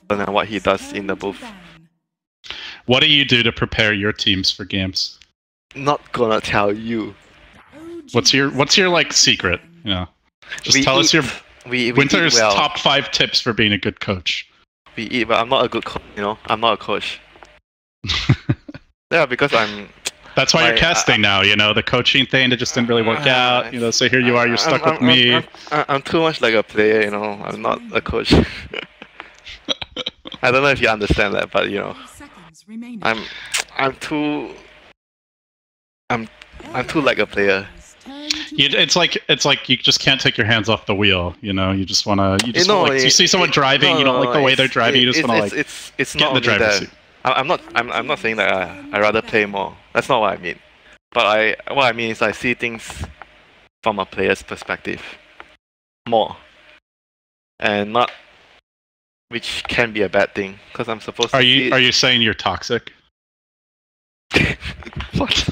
and what he does in the booth. What do you do to prepare your teams for games? Not gonna tell you. What's your like secret? Yeah. Just tell us your Winter's top 5 tips for being a good coach. We eat, but I'm not a good coach, you know? I'm not a coach. Yeah, because I'm... That's why you're casting now, you know? The coaching thing, it just didn't really work out. You know, so here you are, you're stuck with me. I'm too much like a player, you know? I'm not a coach. I don't know if you understand that, but, you know... I'm too like a player. It's like you just can't take your hands off the wheel. You know, you just wanna. You see someone driving, you don't like the way they're driving. You just wanna it's get not in the driver's seat. I'm not saying that I rather play more. That's not what I mean. But what I mean is I see things from a player's perspective more, and not, which can be a bad thing because I'm supposed to. Are you saying you're toxic? What?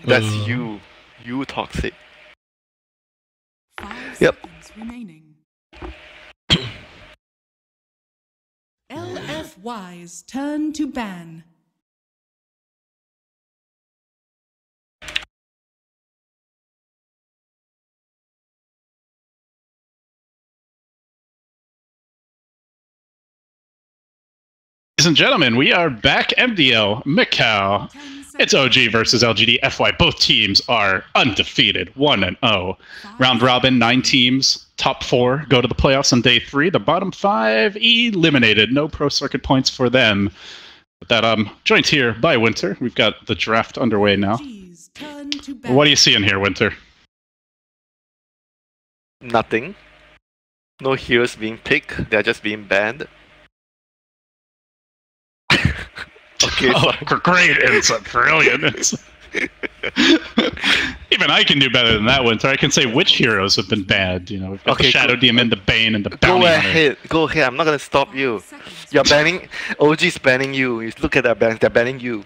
That's you. You toxic. Yep. LFY's turn to ban. Ladies and gentlemen, we are back. MDL Macau. It's OG versus LGD FY. Both teams are undefeated, 1-0. Round robin, 9 teams. Top 4 go to the playoffs on day 3. The bottom 5 eliminated. No pro circuit points for them. But that joined here by Winter. We've got the draft underway now. What do you see in here, Winter? Nothing. No heroes being picked. They're just being banned. Okay, great insight, brilliant insight. Even I can do better than that, Winter. I can say which heroes have been banned. You know, we've got the Shadow Demon, the Bane, and the Bounty Hunter. Go ahead. I'm not gonna stop you. You're banning. OG's banning you. You look at their bans. They're banning you.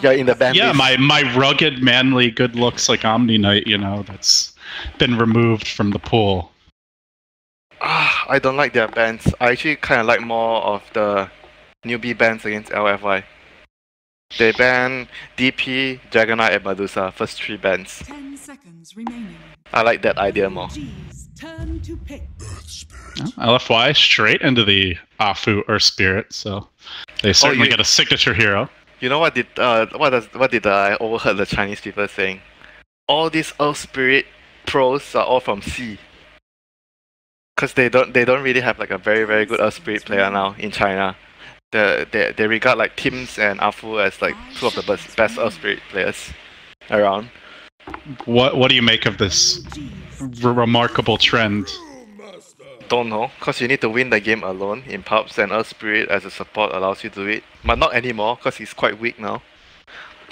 You're in the ban list. my rugged, manly, good looks like Omni Knight. You know, that's been removed from the pool. I don't like their bans. I actually kind of like more of the newbie bans against LFY. They ban DP, Dragon Knight, and Medusa. First 3 bans. 10 seconds remaining. I like that idea more. Turn to pick. LFY straight into the Afu Earth Spirit, so they certainly get a signature hero. You know what did I overheard the Chinese people saying? All these Earth Spirit pros are all from C. Because they don't really have like a very good Earth Spirit player now in China. They regard like Tims and Afu as like 2 of the best Earth Spirit players around. What do you make of this remarkable trend? Don't know, cause you need to win the game alone in pubs, and Earth Spirit as a support allows you to do it. But not anymore, cause he's quite weak now.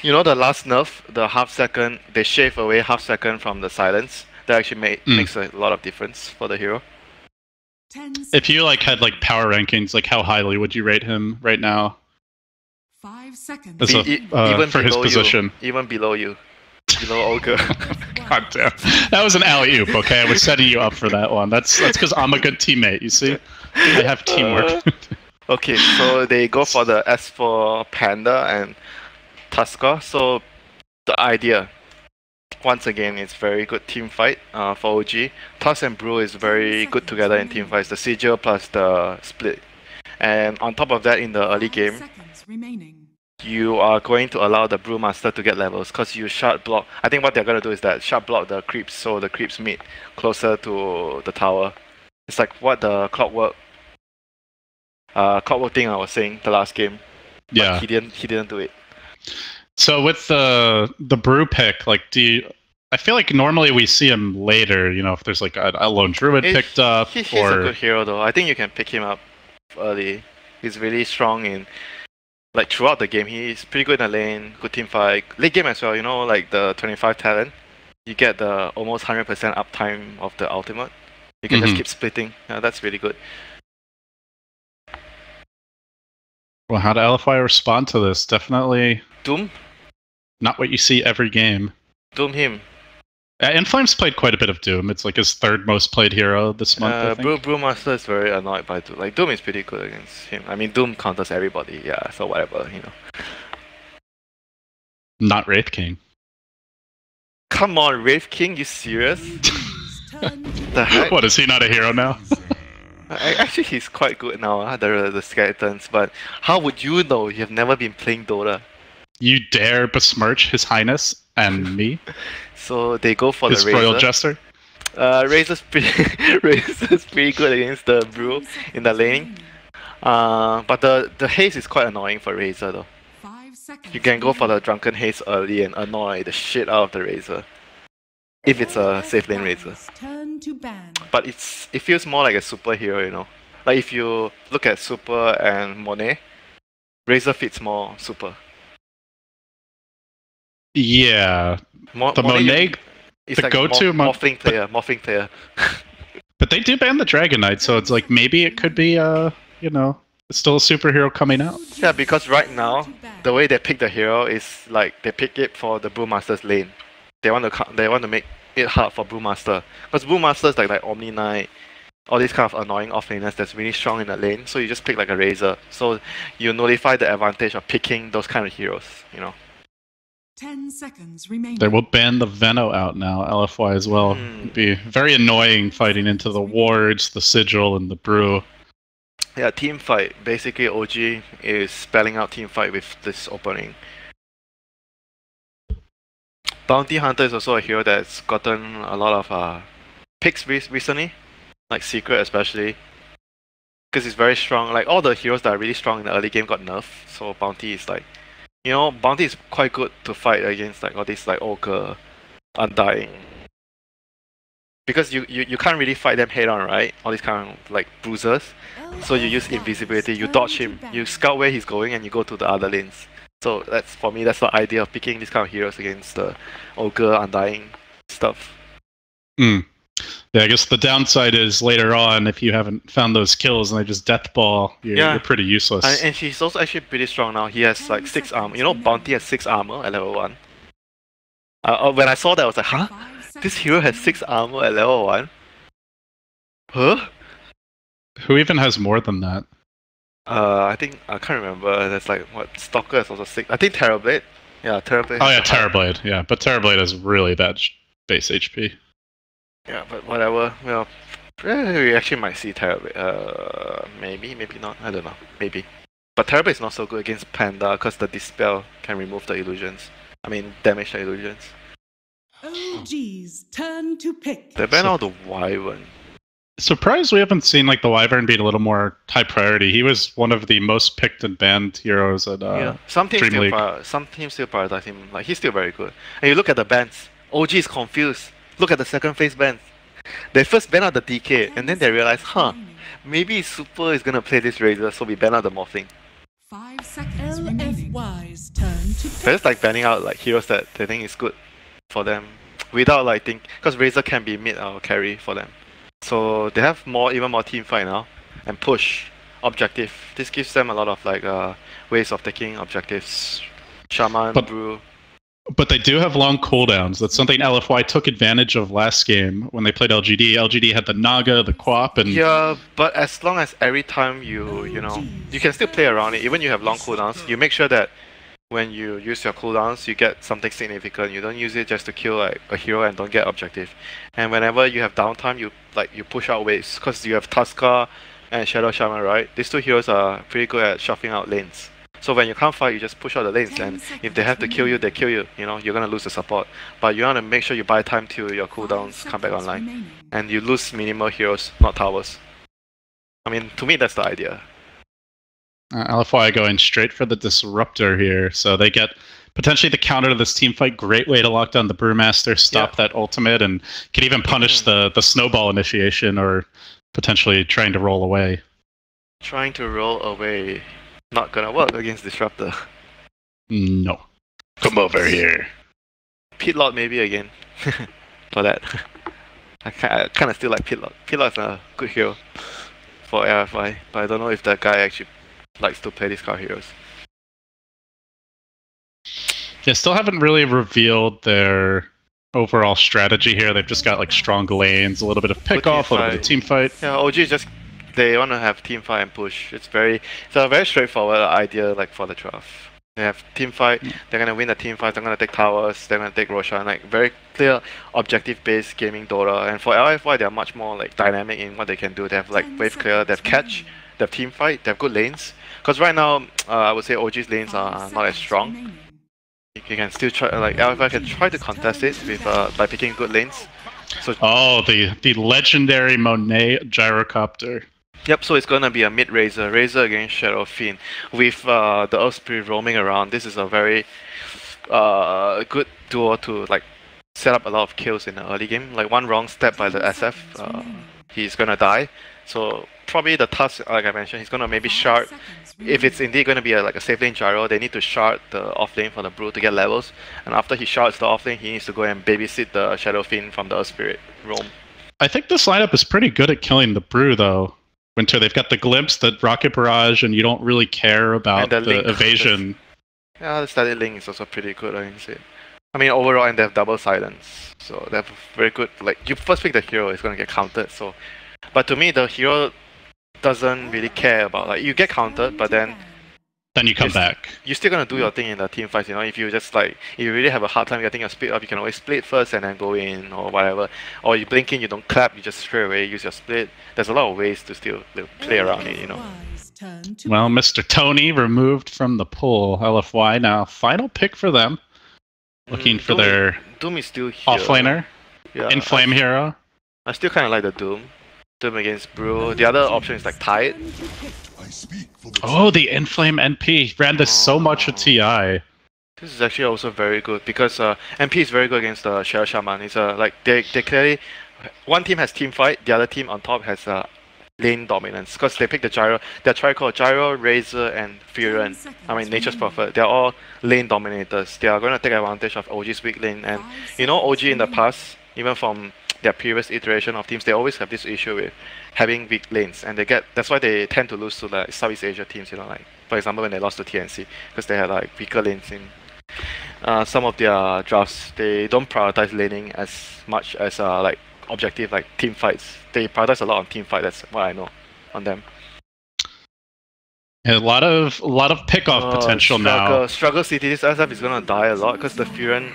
You know the last nerf, the half second, they shave away half second from the silence. That actually makes a lot of difference for the hero. If you had power rankings, how highly would you rate him right now? 5 seconds. Even for his position. Even below you. Below Olga. God damn. That was an alley-oop, okay? I was setting you up for that one. That's because I'm a good teammate, you see? I have teamwork. Okay, so they go for the S4 Panda and Tusker. So the idea, once again, it's very good team fight for OG. Tusk and Brew is very good together in team fights. The Sigil plus the split. And on top of that, in the early game, you are going to allow the Brewmaster to get levels because you shard block. I think what they're going to do is that shard block the creeps so the creeps meet closer to the tower. It's like what the clockwork thing I was saying the last game. Yeah. But he didn't do it. So with the Brew pick, I feel like normally we see him later, you know, if there's a lone druid picked up. He's a good hero though. I think you can pick him up early. He's really strong in throughout the game. He's pretty good in the lane, good team fight. Late game as well, you know, like the 25 talent. You get the almost 100% uptime of the ultimate. You can just keep splitting. Yeah, that's really good. Well, how do LFY respond to this? Definitely Doom? Not what you see every game. Doom him. And Flame's played quite a bit of Doom. It's like his third most played hero this month, I think. Brewmaster is very annoyed by Doom. Like, Doom is pretty good against him. I mean, Doom counters everybody, yeah, so whatever, you know. Not Wraith King. Come on, Wraith King, you serious? The heck? What, is he not a hero now? Actually, he's quite good now, the skeletons, but how would you know? You have never been playing Dota. You dare besmirch His Highness and me? So they go for His the Razor. Royal Jester? Razor's pretty good against the Brew in the laning. But the haze is quite annoying for Razor though. You can go for the Drunken Haze early and annoy the shit out of the Razor. If it's a safe lane Razor. But it feels more like a superhero, you know. Like if you look at Super and Monet, Razor fits more Super. Yeah. The Monet, is the like go-to morphling player. But they do ban the Dragon Knight, so it's like maybe it could be you know, still a superhero coming out. Yeah, because right now the way they pick the hero is like they pick it for the Brewmaster's lane. They want to make it hard for Brewmaster, because Brewmaster is like Omni Knight, all these kind of annoying offlaners that's really strong in the lane. So you just pick like a Razor. So you nullify the advantage of picking those kind of heroes, you know. 10 seconds remaining. They will ban the Veno out now, LFY as well. It'd be very annoying fighting into the wards, the sigil, and the brew. Yeah, team fight. Basically, OG is spelling out team fight with this opening. Bounty Hunter is also a hero that's gotten a lot of picks recently, like Secret especially, because it's very strong. Like all the heroes that are really strong in the early game got nerfed, so Bounty is like, you know, Bounty is quite good to fight against like all these like Ogre, Undying. Because you can't really fight them head on, right? All these kind of like bruisers. So you use invisibility, you dodge him, you scout where he's going, and you go to the other lanes. So that's, for me, that's the idea of picking these kind of heroes against the Ogre, Undying stuff. Yeah, I guess the downside is later on, if you haven't found those kills and they just death ball, you're pretty useless. And she's also actually pretty strong now. He has like 6 armor. You know, Bounty has 6 armor at level 1. When I saw that, I was like, huh? This hero has 6 armor at level 1? Huh? Who even has more than that? I think, I can't remember. There's like, what, Stalker is also 6. I think Terrorblade. Yeah, Terrorblade. Oh yeah, Terrorblade. Yeah, but Terrorblade has really bad base HP. Yeah, but whatever. Well, we actually might see Terrorblade. Maybe not. I don't know. Maybe. But Terrorblade is not so good against Panda because the Dispel can remove the illusions. I mean, damage the illusions. OG's turn to pick. They ban out the Wyvern. Surprised we haven't seen like the Wyvern being a little more high priority. He was one of the most picked and banned heroes at some teams Dream League. Some teams still prioritize him. Like, he's still very good. And you look at the bans. OG is confused. Look at the second phase bans. They first ban out the DK, and then they realize, huh, maybe Super is gonna play this Razor, so we ban out the Morphling. 5 seconds LFY's turn to pick. They're just like banning out like heroes that they think is good for them, without like because Razor can be mid or carry for them. So they have even more team fight now, and push objective. This gives them a lot of like ways of taking objectives. Shaman, Brew. But they do have long cooldowns. That's something LFY took advantage of last game when they played LGD. LGD had the Naga, the Quap, and yeah. But as long as every time you know, you can still play around it. Even you have long cooldowns, you make sure that when you use your cooldowns, you get something significant. You don't use it just to kill like a hero and don't get objective. And whenever you have downtime, you push out waves, because you have Tusker and Shadow Shaman, right? These two heroes are pretty good at shuffling out lanes. So when you can't fight, you just push out the lanes, and if they have to kill you, they kill you. You know, you're gonna lose the support. But you wanna make sure you buy time till your cooldowns come back online, and you lose minimal heroes, not towers. I mean, to me, that's the idea. LFY going straight for the Disruptor here, so they get potentially the counter to this team fight. Great way to lock down the Brewmaster, stop that ultimate, and can even punish the snowball initiation, or potentially trying to roll away. Trying to roll away, not gonna work against Disruptor. No. Come over here. Pitlord maybe again, for that. I kind of still like Pitlord. Pitlord's a good hero for LFY, but I don't know if that guy actually likes to play these card heroes. They still haven't really revealed their overall strategy here. They've just got like strong lanes, a little bit of pick off, a little bit of team fight. Yeah, OG just they want to have team fight and push. It's a very straightforward idea like for the draft. They have team fight. They're gonna win the team fight. They're gonna take towers. They're gonna take Roshan. Like very clear, objective-based gaming Dota. And for LFY, they're much more like dynamic in what they can do. They have like wave clear. They have catch. They have team fight. They have good lanes. Because right now, I would say OG's lanes are not as strong. You can still try, like LFY can try to contest it with by picking good lanes. So the legendary Monet gyrocopter. Yep, so it's gonna be a mid Razor against Shadow Fiend with the Earth Spirit roaming around. This is a very good duo to like set up a lot of kills in the early game. Like one wrong step by the SF, he's gonna die. So probably the Tusk, like I mentioned, he's gonna maybe shard. If it's indeed gonna be like a safe lane gyro, they need to shard the off lane for the Brew to get levels. And after he shards the off lane, he needs to go and babysit the Shadow Fiend from the Earth Spirit roam. I think this lineup is pretty good at killing the Brew though. Winter, they've got the Glimpse, the Rocket Barrage, and you don't really care about the evasion. Yeah, the static link is also pretty good, I can say. I mean, overall, and they have double silence, so they have very good. Like you first pick the hero, it's gonna get countered. So, but to me, the hero doesn't really care about like you get countered, but then you come back. You're still gonna do your thing in the team fights, you know. If you just like, if you really have a hard time getting your split up, you can always split first and then go in or whatever. Or you blink in, you don't clap, you just straight away use your split. There's a lot of ways to still play around it, you know. Well, Mr. Tony removed from the pool. LFY now final pick for them. Looking for their Doom is still here. Offlaner, Inflame hero. I still kind of like the Doom. Doom against Brew. The other option is like Tide. Oh, the Inflame NP ran this so much at TI. This is actually also very good because NP is very good against the Shadow Shaman. It's like they clearly one team has team fight, the other team on top has lane dominance because they pick the gyro. They're called Gyro, Razor, and Furion. I mean Nature's Prophet. They're all lane dominators. They are going to take advantage of OG's weak lane, and you know OG in the past, even from their previous iteration of teams, they always have this issue with having weak lanes, and that's why they tend to lose to like Southeast Asia teams, you know, like for example when they lost to TNC, because they had like weaker lanes in some of their drafts. They don't prioritize laning as much as like objective like team fights. They prioritize a lot on team fight. That's what I know on them. A lot of pick off potential now. Struggle CT. This SF is gonna die a lot because the Furion.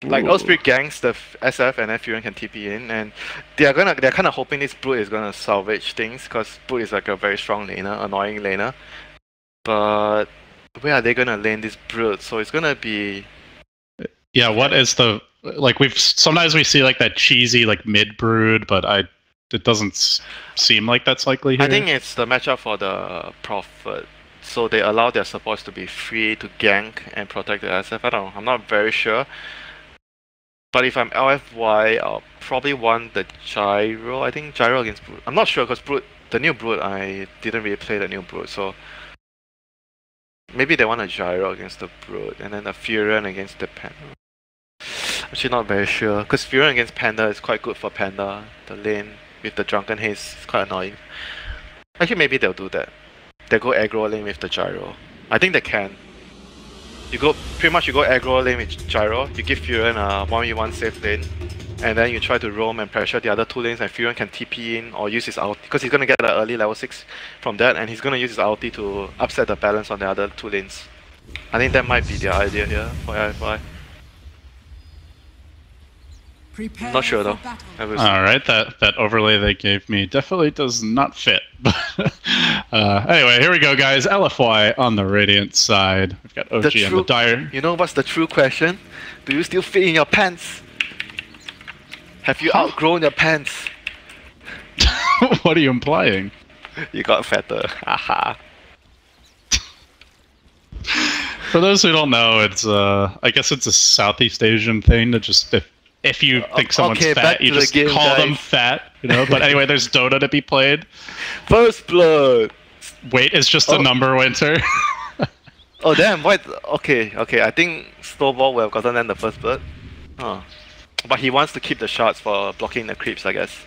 Like Earth Spirit ganks the SF and then Furion can TP in, and they're kind of hoping this Brute is gonna salvage things because Brute is like a very strong laner, annoying laner. But where are they gonna lane this Brute? So it's gonna be. Yeah, what is the like? Sometimes we see like that cheesy like mid Brood, but it doesn't seem like that's likely here. I think it's the matchup for the Prophet. So they allow their supports to be free to gank and protect the SF. I don't know. I'm not very sure. But if I'm LFY, I'll probably want the Gyro. I think Gyro against Brood. I'm not sure because Brood, the new Brood, I didn't really play the new Brood, so maybe they want a Gyro against the Brood and then a Furion against the Panda. Actually, not very sure because Furion against Panda is quite good for Panda. The lane with the Drunken Haze is quite annoying. Actually, maybe they'll do that. They go aggro lane with the Gyro. I think they can. You go aggro lane with Gyro, you give Furion a 1v1 safe lane, and then you try to roam and pressure the other two lanes, and Furion can TP in or use his ulti, because he's gonna get an early level 6 from that, and he's gonna use his ulti to upset the balance on the other two lanes. I think that might be the idea here for LFY. Not sure though. Alright, that overlay they gave me definitely does not fit. Anyway, here we go guys. LFY on the Radiant side. We've got OG on the Dire. You know what's the true question? Do you still fit in your pants? Have you outgrown your pants? What are you implying? You got fatter. Haha. For those who don't know, it's I guess it's a Southeast Asian thing to just if you think someone's fat, you just call them fat, you know. But anyway, there's Dota to be played. First blood. Weight is just a number, Winter. Oh damn! What? Okay. I think Snowball will have gotten them the first blood. Oh. But he wants to keep the shots for blocking the creeps, I guess.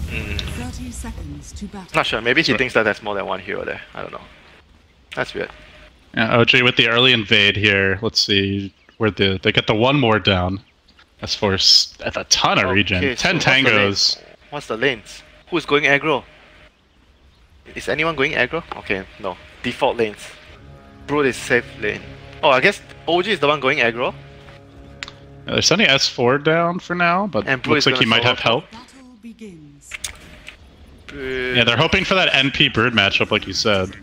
30 seconds to battle. Not sure. Maybe he thinks that there's more than one hero there. I don't know. That's weird. Yeah, OG with the early invade here. Let's see where they get the one more down. S4's at a ton of regen. Okay, 10 so tangos. What's the lanes? Who's going aggro? Is anyone going aggro? Okay, no. Default lanes. Brood is safe lane. Oh, I guess OG is the one going aggro. They're sending S4 down for now, but And Brood looks is like he gonna might have solo help. Battle begins. Yeah, they're hoping for that NP Brood matchup, like you said.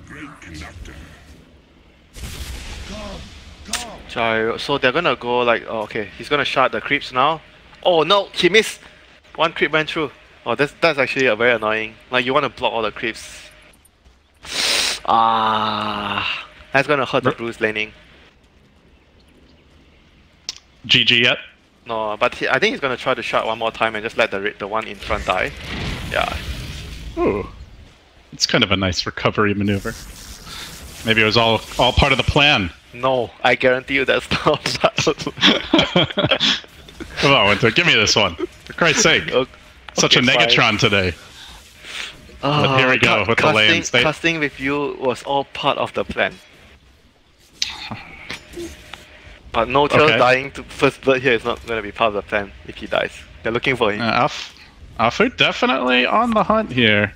Gyro. So they're gonna go like, oh, okay, he's gonna shard the creeps now. Oh no, he missed! One creep went through. Oh, that's actually a very annoying. Like, you want to block all the creeps. Ah, that's gonna hurt the Bruce laning. GG yet? No, but I think he's gonna try to shard one more time and just let the one in front die. Yeah. Ooh. It's kind of a nice recovery maneuver. Maybe it was all part of the plan. No, I guarantee you that's not. Come on, Winter, give me this one. For Christ's sake. Such a Negatron today. But here we go with the lanes. Casting with you was all part of the plan. But no tail dying to first blood here is not going to be part of the plan if he dies. They're looking for him. Afu definitely on the hunt here.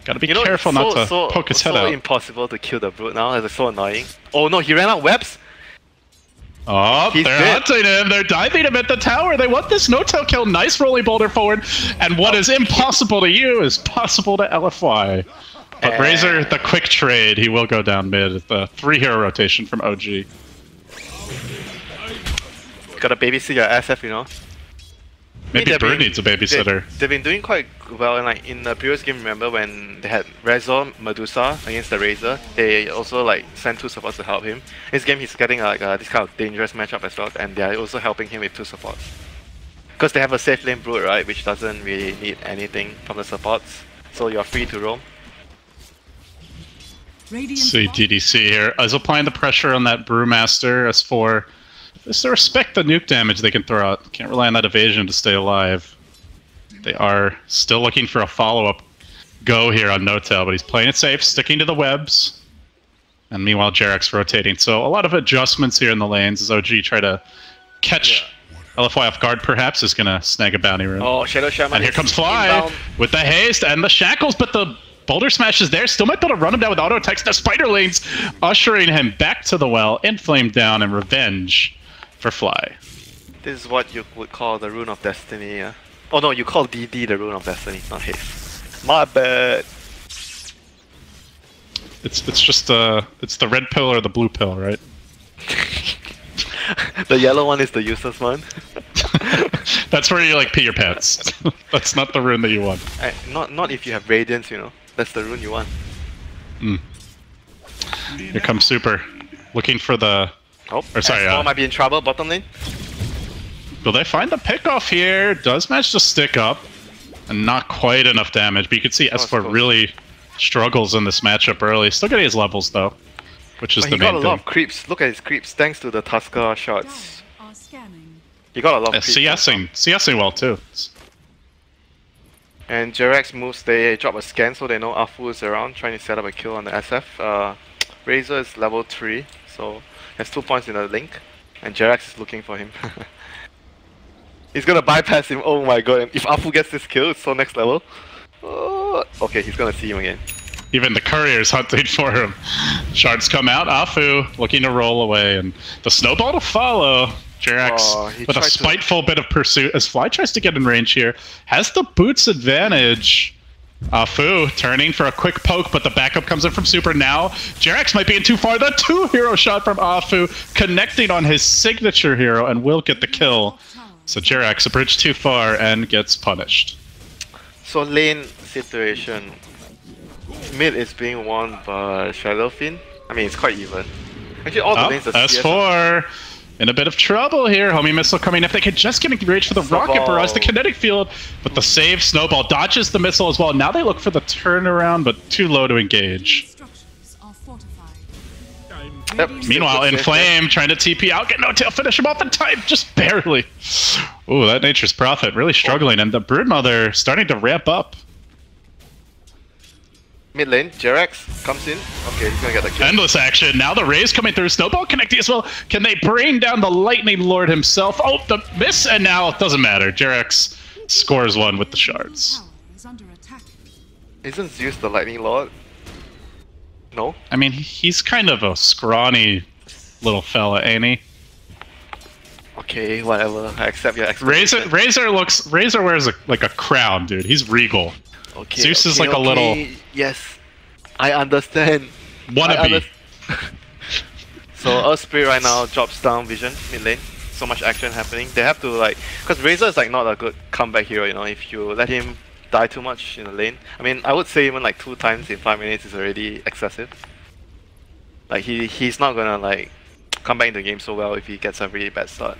Gotta be careful not to poke his head out. It's so impossible to kill the brute now, it's so annoying. Oh no, he ran out webs! Oh, they're hunting him. They're diving him at the tower. They want this no-tail kill. Nice rolling boulder forward. And what is impossible to you is possible to LFY. But Razor, the quick trade, he will go down mid. The 3-hero rotation from OG. Gotta babysit your SF, you know. Maybe Bird needs a babysitter. They've been doing quite well, and like in the previous game, remember when they had Razor Medusa against the Razor, they also like sent 2 supports to help him. This game he's getting like this kind of dangerous matchup as well, and they're also helping him with 2 supports. Because they have a safe lane Brood, right, which doesn't really need anything from the supports, so you're free to roam. See DDC here is applying the pressure on that Brewmaster S4. Just to respect the nuke damage they can throw out. Can't rely on that evasion to stay alive. They are still looking for a follow-up go here on No-Tail, but he's playing it safe, sticking to the webs. And meanwhile, Jarek's rotating. So a lot of adjustments here in the lanes as OG try to catch LFY off guard, perhaps, is going to snag a bounty rune. Oh, Shadow Shaman. And here comes Fly with the haste and the shackles, but the Boulder Smash is there. Still might be able to run him down with auto attacks. The Spider Lanes ushering him back to the well, Inflamed down, and revenge for Fly. This is what you would call the Rune of Destiny. Oh no, you call DD the Rune of Destiny, not haste. My bad. It's just it's the red pill or the blue pill, right? The yellow one is the useless one. That's where you like pee your pants. That's not the rune that you want. Not if you have Radiance, you know. That's the rune you want. Here comes Super, looking for the. Oh, S4 might be in trouble. Bottom lane. Will they find the pickoff here? Does manage to stick up, and not quite enough damage. But you can see S4 really struggles in this matchup early. Still getting his levels though, which is the main thing. He got a lot of creeps. Look at his creeps, thanks to the Tusker shots. He got a lot of creeps. CSing well too. And Jarek's moves, they drop a scan so they know Afu is around, trying to set up a kill on the SF. Razor is level 3, so has 2 points in the link. And Jarex is looking for him. He's gonna bypass him, oh my god. If Afu gets this kill, it's so next level. Oh, okay, he's gonna see him again. Even the courier's hunting for him. Shards come out, Afu looking to roll away, and the snowball to follow. Jarex with a spiteful bit of pursuit as Fly tries to get in range here. Has the boots advantage. Afu turning for a quick poke, but the backup comes in from Super now. Jarex might be in too far. The 2-hero shot from Afu connecting on his signature hero and will get the kill. So Jarex a bridge too far and gets punished. So lane situation. Mid is being won by Shadowfin. I mean, it's quite even. Actually, all the lanes are S4 in a bit of trouble here. Homie missile coming. If they could just get engaged for the rocket barrage, the kinetic field, but the save snowball dodges the missile as well. Now they look for the turnaround, but too low to engage. Yep. Meanwhile, Inflame trying to TP out, get No-Tail, finish him off in time, just barely. Ooh, that Nature's Prophet really struggling, and the Broodmother starting to ramp up. Mid lane, Jerax comes in. Okay, he's gonna get the kill. Endless action. Now the Rays coming through. Snowball connecting as well. Can they bring down the Lightning Lord himself? Oh, the miss, and now it doesn't matter. Jerax scores one with the shards. Isn't Zeus the Lightning Lord? No? I mean, he's kind of a scrawny little fella, ain't he? Okay, whatever. I accept your explanation. Razor wears like a crown, dude. He's regal. Okay, Zeus is like a little... Yes, I understand. Wannabe. So Earth Spirit right now drops down Vision mid lane. So much action happening. They have to like... Because Razor is like not a good comeback hero, you know, if you let him die too much in the lane. I mean, I would say even like 2 times in 5 minutes is already excessive. Like he's not gonna like come back into the game so well if he gets a really bad start.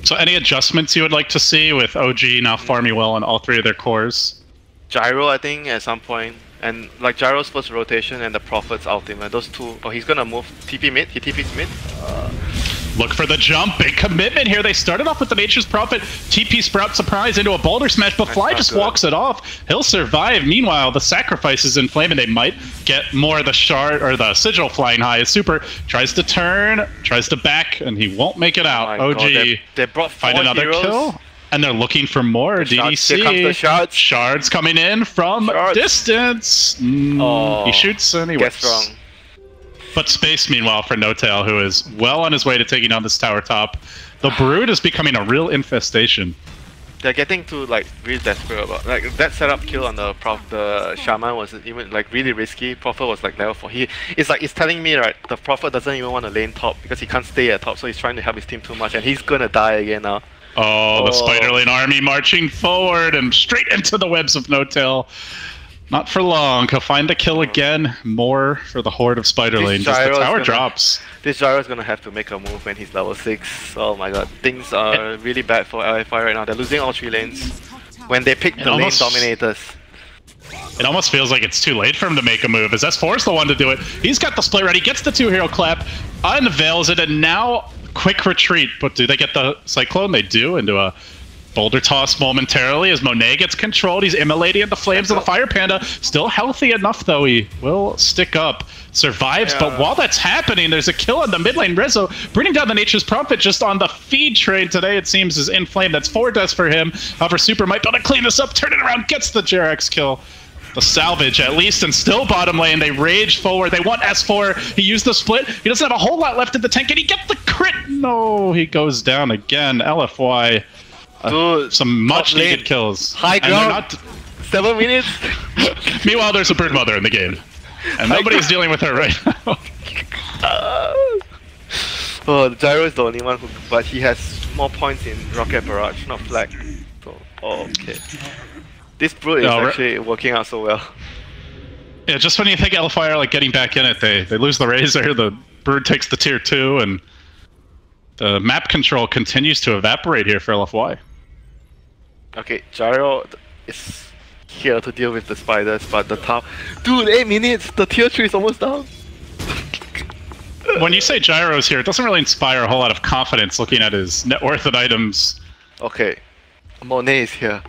So any adjustments you would like to see with OG now farming well on all 3 of their cores? Gyro, I think, at some point. And like Gyro's first rotation and the Prophet's ultimate. Those 2... Oh, he's gonna move TP mid. He TP's mid. Look for the jump. Big commitment here. They started off with the Nature's Prophet. TP Sprout surprise into a Boulder Smash, but Fly just walks it off. He'll survive. Meanwhile, the sacrifice is in flame, and they might get more of the shard or the sigil flying high. As Super tries to turn, tries to back, and he won't make it out. Oh OG God, they brought 4 find another heroes. Kill. And they're looking for more. DDC. Here comes the shards. Shards coming in from distance. Oh, he shoots and he whips. Gets wrong. But space, meanwhile, for No-Tail, who is well on his way to taking on this tower top. The Brood is becoming a real infestation. They're getting to like really desperate about like that setup kill on the Shaman was even like really risky. Prophet was like level 4. It's telling me right the Prophet doesn't even want to lane top because he can't stay at top, so he's trying to help his team too much and he's gonna die again now. Oh, the Spiderlane army marching forward and straight into the webs of No-Tail. Not for long. He'll find the kill again. More for the horde of Spiderlane. Just the tower drops. This Gyro is gonna have to make a move when he's level 6. Oh my god. Things are really bad for LFY right now. They're losing all 3 lanes. When they pick the lane dominators. It almost feels like it's too late for him to make a move, as S4 is the one to do it. He's got the split ready, gets the 2-hero clap, unveils it, and now quick retreat. But do they get the Cyclone? They do, into a Boulder toss momentarily as Monet gets controlled. He's immolating at the flames of the Fire Panda. Still healthy enough, though. He will stick up. Survives, but while that's happening, there's a kill on the mid lane. Rizzo bringing down the Nature's Prophet just on the feed trade today, it seems, is in flame. That's 4 deaths for him. However, Super might be able to clean this up, turn it around, gets the Jerax kill. The salvage, at least, and still bottom lane. They rage forward. They want S4. He used the split. He doesn't have a whole lot left in the tank. Can he get the crit? No, he goes down again. LFY. Dude, some much needed kills. High ground. 7 minutes. Meanwhile, there's a Bird Mother in the game, and nobody's dealing with her right now. Oh, the Gyro is the only one who, but he has more points in Rocket Barrage, not Flag. So, okay. This Brood is actually working out so well. Yeah, just when you think LFY are like getting back in it, they lose the Razor. The Brood takes the tier 2, and the map control continues to evaporate here for LFY. Okay, Gyro is here to deal with the spiders, but the top... Dude, 8 minutes! The tier 3 is almost down! When you say Gyro's here, it doesn't really inspire a whole lot of confidence looking at his net worth and items. Okay, Monet is here.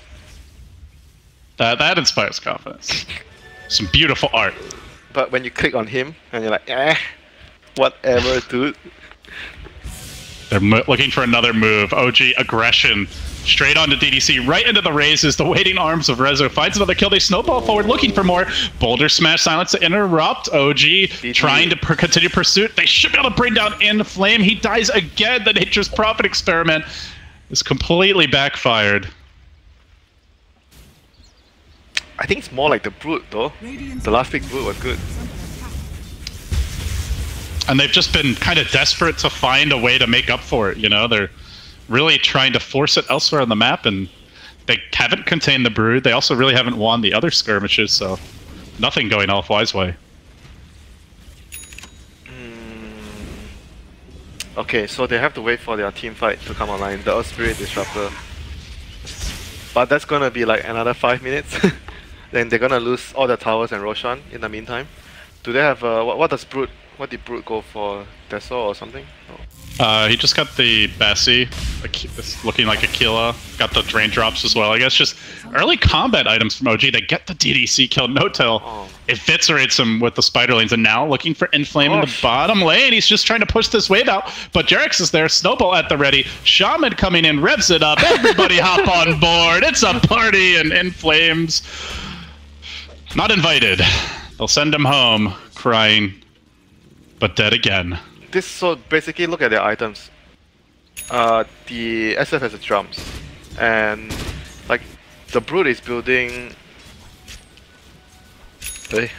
That inspires confidence. Some beautiful art. But when you click on him, and you're like, whatever, dude. They're looking for another move. OG aggression. Straight onto DDC, right into the raises. The waiting arms of Rezo finds another kill. They snowball forward, looking for more. Boulder Smash Silence to interrupt. OG trying to continue pursuit. They should be able to bring down In Flame. He dies again. The Nature's Prophet experiment is completely backfired. I think it's more like the Brood, though. The last big Brood was good. And they've just been kind of desperate to find a way to make up for it, you know? They're really trying to force it elsewhere on the map, and they haven't contained the Brood. They also really haven't won the other skirmishes, so nothing going LFY's way. Okay, so they have to wait for their team fight to come online, the Earth Spirit Disruptor. But that's gonna be like another 5 minutes. Then they're gonna lose all the towers and Roshan in the meantime. Do they have what does Brood What did Brute go for? Deso or something? Oh. He just got the Bessie, looking like Aquila. Got the drain drops as well. I guess just early combat items from OG. They get the DDC kill. No-Tail eviscerates him with the spider lanes, and now looking for Inflame in the bottom lane. He's just trying to push this wave out, but Jarex is there. Snowball at the ready. Shaman coming in, revs it up. Everybody hop on board. It's a party, and Inflame's not invited. They'll send him home, crying, but dead again. So basically, look at their items. The SF has the drums, and like the Brute is building.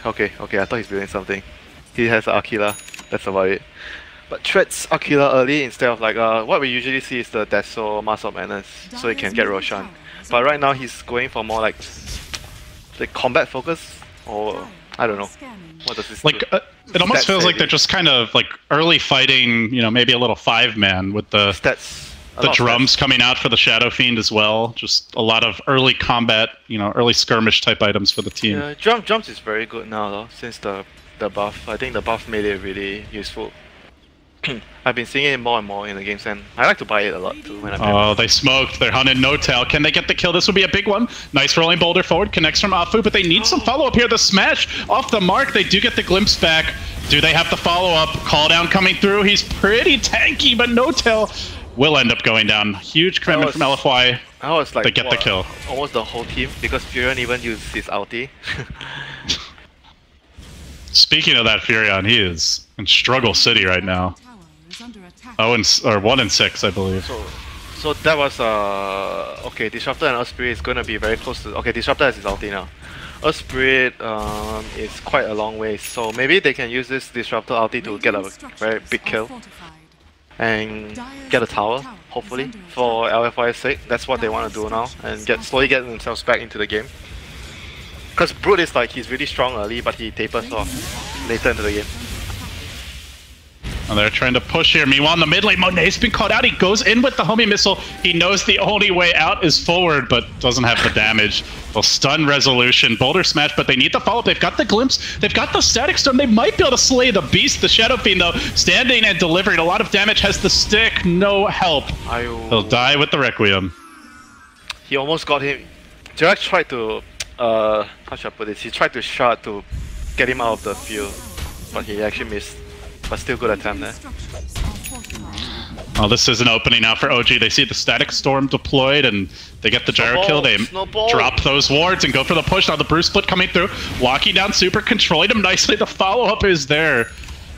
Okay, I thought he's building something. He has Aquila. That's about it. But threats Aquila early instead of like what we usually see is the Deso Master of Madness, so he can get Roshan. But right now he's going for more like the combat focus, or I don't know. What does this like? It almost feels like they're just kind of like early fighting, you know, maybe a little 5-man with the stats, the drums coming out for the Shadow Fiend as well. Just a lot of early combat, you know, early skirmish type items for the team. Yeah, drums is very good now though, since the buff. I think the buff made it really useful. I've been seeing it more and more in the games, and I like to buy it a lot too. When I'm they smoked. They're hunting No-Tail. Can they get the kill? This would be a big one. Nice rolling boulder forward. Connects from Afu, but they need some follow-up here. The smash off the mark. They do get the glimpse back. Do they have the follow-up? Call down coming through. He's pretty tanky, but No-Tail will end up going down. Huge commitment from LFY. I was like, they get the kill. Almost the whole team, because Furion even used his ulti. Speaking of that, Furion, he is in Struggle City right now. 1-6, I believe. So that was okay. Disruptor and Earth Spirit is gonna be very close to. Okay, Disruptor has his ulti now. Earth Spirit is quite a long way, so maybe they can use this Disruptor ulti to get a very big kill and get a tower, hopefully, for LFY's sake. That's what they want to do now, and slowly get themselves back into the game. Because Brute is like, he's really strong early, but he tapers off later into the game. And they're trying to push here. Meanwhile, in the mid lane, Monet's been caught out. He goes in with the homie missile. He knows the only way out is forward, but doesn't have the damage. They'll stun Resolution, Boulder Smash, but they need the follow-up. They've got the Glimpse. They've got the Static Storm. They might be able to slay the Beast, the Shadow Fiend, though. Standing and delivering a lot of damage. Has the stick. No help. He'll die with the Requiem. He almost got him. Jarex tried to, how should I put this? He tried to shard to get him out of the field, but he actually missed. But still good attempt there. Well, this is an opening now for OG. They see the Static Storm deployed, and they get the gyro kill. They drop those wards and go for the push. Now the Bruce Split coming through, locking down Super, controlling him nicely. The follow-up is there.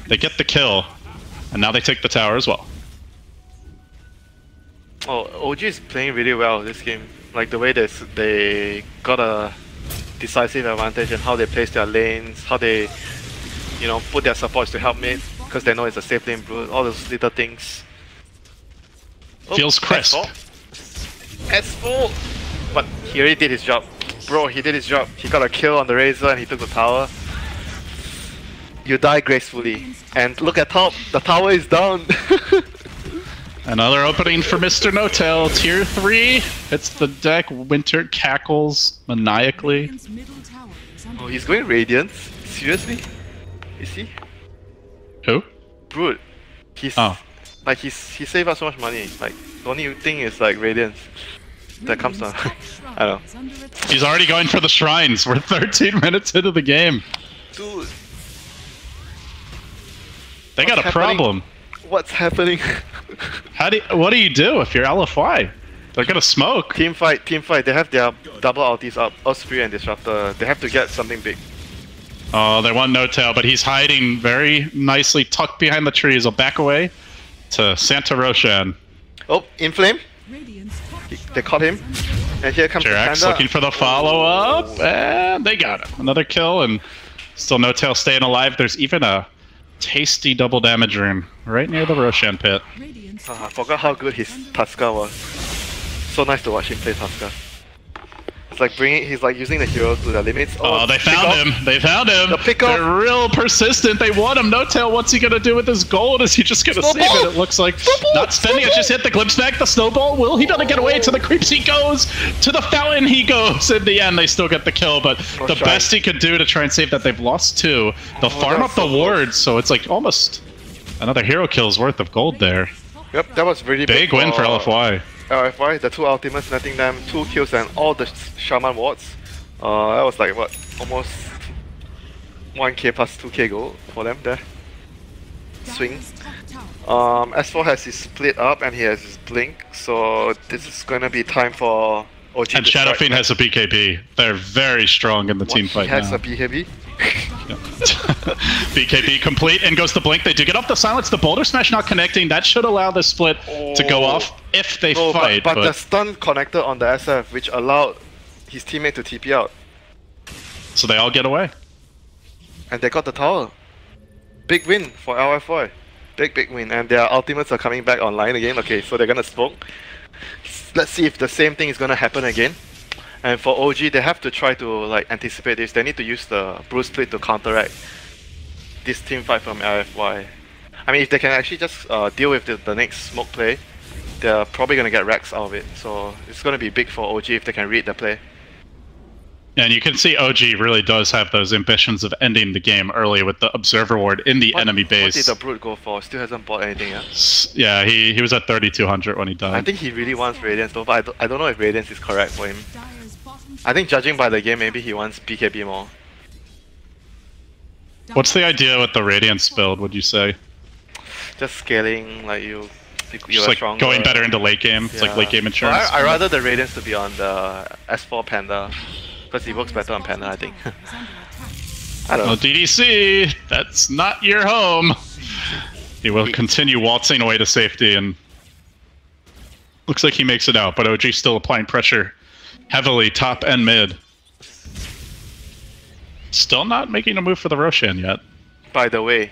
They get the kill, and now they take the tower as well. Oh, OG is playing really well this game. Like the way they got a decisive advantage in how they place their lanes, how they, you know, put their supports to help mid, because they know it's a safe lane Brute, all those little things. Feels crisp. S4! But he already did his job. Bro, he did his job. He got a kill on the Razor and he took the tower. You die gracefully. And look at top, the tower is down. Another opening for Mr. No-Tail. Tier 3 hits the deck. Winter cackles maniacally. Oh, he's going Radiance? Seriously? Is he? Who? Brute. He's like he saved us so much money. Like the only thing is like Radiance that comes down. I don't know. He's already going for the shrines. We're 13 minutes into the game. Dude. They got a problem. What's happening? What do you do if you're LFY? They're gonna smoke. Team fight. They have their double ultis up. Osprey and Disruptor. They have to get something big. Oh, they want No-Tail, but he's hiding very nicely, tucked behind the trees. He'll back away to Santa Roshan. Oh, Inflame. They caught him. And here comes Jarex looking for the follow-up, and they got him. Another kill, and still No-Tail staying alive. There's even a tasty double damage rune right near the Roshan pit. I forgot how good his Tusker was. So nice to watch him play Tusker. He's like using the hero to the limits. Oh, they found him! They found him! The pick-off. They're real persistent. They want him. No tail. What's he gonna do with his gold? Is he just gonna save it? It looks like not spending it. Just hit the glimpse back. The snowball. Will he be able to get away? To the creeps he goes. To the fountain he goes. In the end, they still get the kill. But the best he could do to try and save that, they've lost 2. They'll farm up the wards, so it's like almost another hero kill's worth of gold there. Yep, that was really big win for LFY. LFY, the 2 ultimates netting them 2 kills and all the shaman wards. That was like what, almost 1k plus 2k gold for them there. Swing. S4 has his split up and he has his blink, so this is gonna be time for OG. And Shadowfiend has a BKB. They're very strong in the team fight now. He has a BKB? BKB complete and goes to blink. They do get off the silence. The boulder smash not connecting. That should allow the split to go off if they fight. But the stun connected on the SF, which allowed his teammate to TP out. So they all get away. And they got the tower. Big win for LFY. Big win. And their ultimates are coming back online again. Okay, so they're gonna smoke. Let's see if the same thing is gonna happen again. And for OG, they have to try to like anticipate this. They need to use the Bruce split to counteract this team fight from LFY. I mean, if they can actually just deal with the next smoke play, they're probably gonna get racks out of it. So it's gonna be big for OG if they can read the play. And you can see OG really does have those ambitions of ending the game early with the Observer Ward in the enemy base. What did the Brute go for? Still hasn't bought anything yet. Yeah, he was at 3200 when he died. I think he really wants Radiance though, but I don't know if Radiance is correct for him. I think judging by the game, maybe he wants BKB more. What's the idea with the Radiance build, would you say? Just scaling, like you're like stronger. Going better into late game. It's like late game insurance. I rather the Radiance to be on the S4 Panda. Because he works better on Panda, I think. I don't know. Well, DDC, that's not your home. He will continue waltzing away to safety, and looks like he makes it out, but OG still applying pressure heavily top and mid. Still not making a move for the Roshan yet. By the way,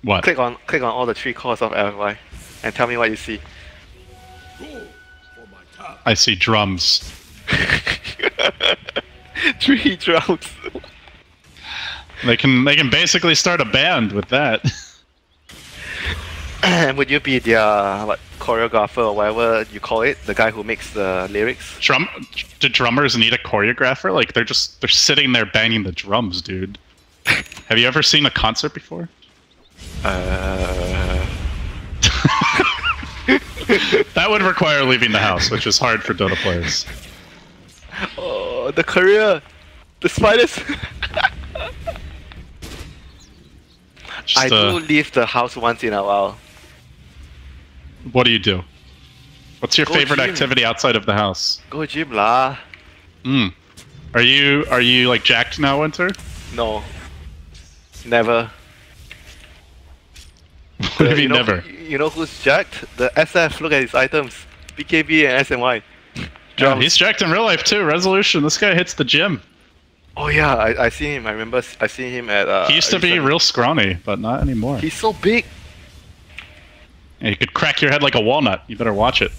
what? Click on all the 3 cores of LFY and tell me what you see. I see drums. 3 drums. They can basically start a band with that. And would you be their what, choreographer or whatever you call it, the guy who makes the lyrics? Do drummers need a choreographer? Like they're sitting there banging the drums, dude. Have you ever seen a concert before? That would require leaving the house, which is hard for Dota players. Oh, the career! The spiders! I do leave the house once in a while. What do you do? What's your favorite gym. activity outside of the house? Go gym lah. Are you like jacked now, Winter? No. Never. What do you mean never? You know who's jacked? The SF, look at his items. BKB and SMY. Yeah, he's jacked in real life too. Resolution, this guy hits the gym. Oh yeah, I see him. I remember I seen him at... he used to be real scrawny, but not anymore. He's so big. Yeah, you could crack your head like a walnut. You better watch it.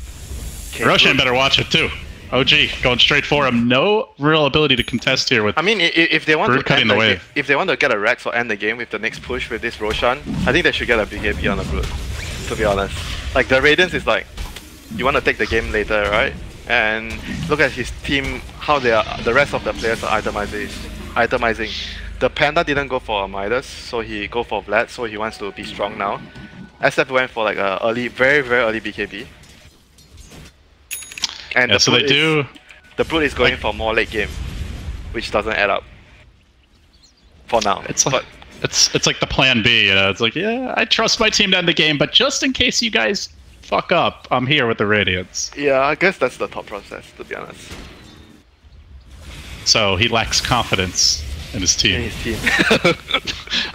Roshan better watch it too. OG going straight for him. No real ability to contest here with. I mean, if they want Brood to cutting the wave. If they want to get a Rex or end the game with the next push with this Roshan, I think they should get a BKB on the Brood. To be honest, like the Radiance is like, you want to take the game later, right? And look at his team, how they are. The rest of the players are itemizing. The Panda didn't go for a Midas, so he go for Vlad. So he wants to be strong now. SF went for like a early, very early BKB. And yeah, so they do. The Brood is going for more late game, which doesn't add up. For now, it's like it's like the plan B. You know, it's like, yeah, I trust my team to end the game, but just in case you guys fuck up, I'm here with the Radiance. Yeah, I guess that's the thought process, to be honest. So he lacks confidence in his team.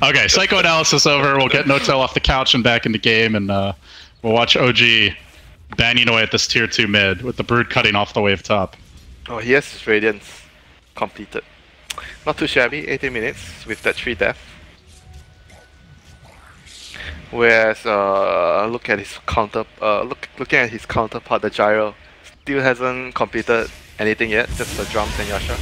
Okay, psychoanalysis over. We'll get Notel off the couch and back in the game, and we'll watch OG banging away at this tier 2 mid with the Brood cutting off the wave top. Oh, he has his Radiance completed. Not too shabby, 18 minutes with that 3 death. Whereas, looking at his counterpart, the Gyro still hasn't completed anything yet, just the drums and Yasha.